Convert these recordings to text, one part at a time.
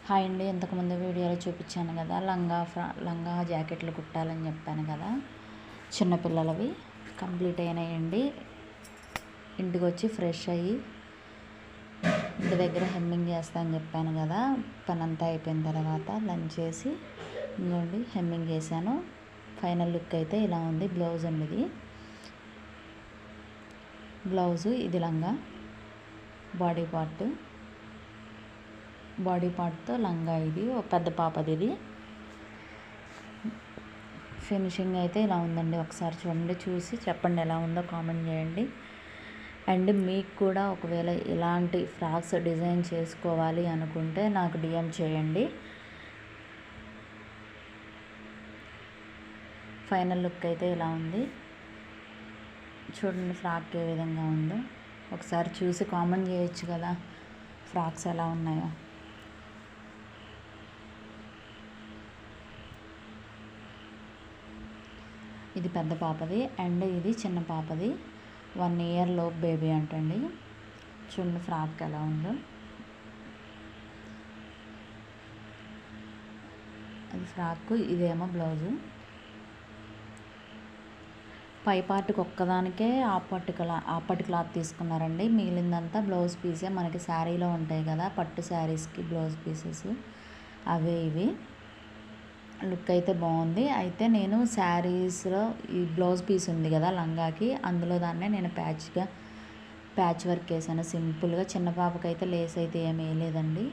Hi అండి, ఇంతకుముందు వీడియోలో చూపించాను కదా లంగా జాకెట్లు కుట్టాలని చెప్పాను కదా, చిన్నపిల్లలవి కంప్లీట్ అయినాయండి. ఇంటికి వచ్చి ఫ్రెష్ అయ్యి ఇంటి దగ్గర హెమ్మింగ్ చేస్తానని చెప్పాను కదా, పని అంతా అయిపోయిన తర్వాత లంచ్ చేసి ఇంకోండి హెమ్మింగ్ చేశాను. ఫైనల్ లుక్ అయితే ఇలా ఉంది. బ్లౌజ్ అండి, ఇది బ్లౌజు, ఇది లంగా బాడీ పార్ట్తో లంగా. ఇది ఒక పెద్ద పాపది. ఇది ఫినిషింగ్ అయితే ఇలా ఉందండి. ఒకసారి చూడండి, చూసి చెప్పండి ఎలా ఉందో కామెంట్ చేయండి. అండ్ మీకు కూడా ఒకవేళ ఇలాంటి ఫ్రాక్స్ డిజైన్ చేసుకోవాలి అనుకుంటే నాకు డిఎం చేయండి. ఫైనల్ లుక్ అయితే ఇలా ఉంది. చూడండి ఫ్రాక్ ఏ విధంగా ఉందో ఒకసారి చూసి కామెంట్ చేయొచ్చు కదా, ఫ్రాక్స్ ఎలా ఉన్నాయో. ఇది పెద్ద పాపది అండ్ ఇది చిన్న పాపది, 1 ఇయర్ లోపు బేబీ అంటండి. చూడండి ఫ్రాక్ ఎలా ఉందో. అది ఫ్రాక్, ఇదేమో బ్లౌజు. పై పార్ట్కి ఒక్కదానికే ఆపటి క్లాత్ తీసుకున్నారండి. మిగిలిందంతా బ్లౌజ్ పీసే. మనకి శారీలో ఉంటాయి కదా పట్టు శారీస్కి బ్లౌజ్ పీసెస్, అవే ఇవి. లుక్ అయితే బాగుంది. అయితే నేను శారీస్లో ఈ బ్లౌజ్ పీస్ ఉంది కదా లంగాకి, అందులో దాన్నే నేను ప్యాచ్ వర్క్ వేసాను సింపుల్గా. చిన్న పాపకైతే లేస్ అయితే ఏమీ వేయలేదండి,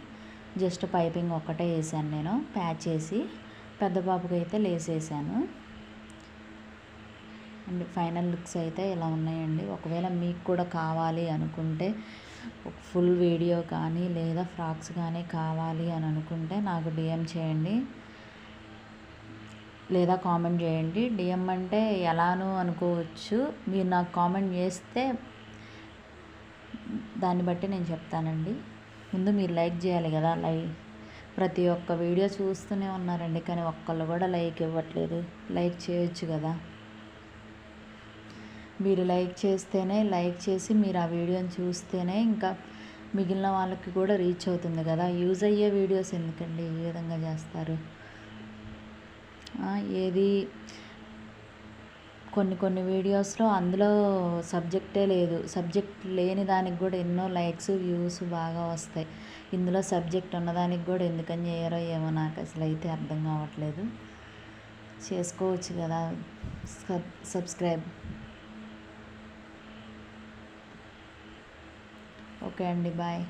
జస్ట్ పైపింగ్ ఒక్కటే వేసాను నేను ప్యాచ్ వేసి. పెద్ద పాపకైతే లేస్ వేసాను. అండ్ ఫైనల్ లుక్స్ అయితే ఇలా ఉన్నాయండి. ఒకవేళ మీకు కూడా కావాలి అనుకుంటే, ఫుల్ వీడియో కానీ లేదా ఫ్రాక్స్ కానీ కావాలి అని అనుకుంటే నాకు డిఎం చేయండి లేదా కామెంట్ చేయండి. డిఎం అంటే ఎలానో అనుకోవచ్చు, మీరు నాకు కామెంట్ చేస్తే దాన్ని బట్టి నేను చెప్తానండి. ముందు మీరు లైక్ చేయాలి కదా. ప్రతి ఒక్క వీడియో చూస్తూనే ఉన్నారండి, కానీ ఒక్కళ్ళు కూడా లైక్ ఇవ్వట్లేదు. లైక్ చేయొచ్చు కదా. మీరు లైక్ చేసి మీరు ఆ వీడియోని చూస్తేనే ఇంకా మిగిలిన వాళ్ళకి కూడా రీచ్ అవుతుంది కదా. యూజ్ అయ్యే వీడియోస్ ఎందుకండి ఈ విధంగా చేస్తారు? ఏది కొన్ని వీడియోస్లో అందులో సబ్జెక్టే లేదు, సబ్జెక్ట్ లేని దానికి కూడా ఎన్నో లైక్స్ వ్యూస్ బాగా వస్తాయి. ఇందులో సబ్జెక్ట్ ఉన్నదానికి కూడా ఎందుకని చేయరో ఏమో, నాకు అసలు అయితే అర్థం కావట్లేదు. చేసుకోవచ్చు కదా సబ్స్క్రైబ్. ఓకే అండి, బాయ్.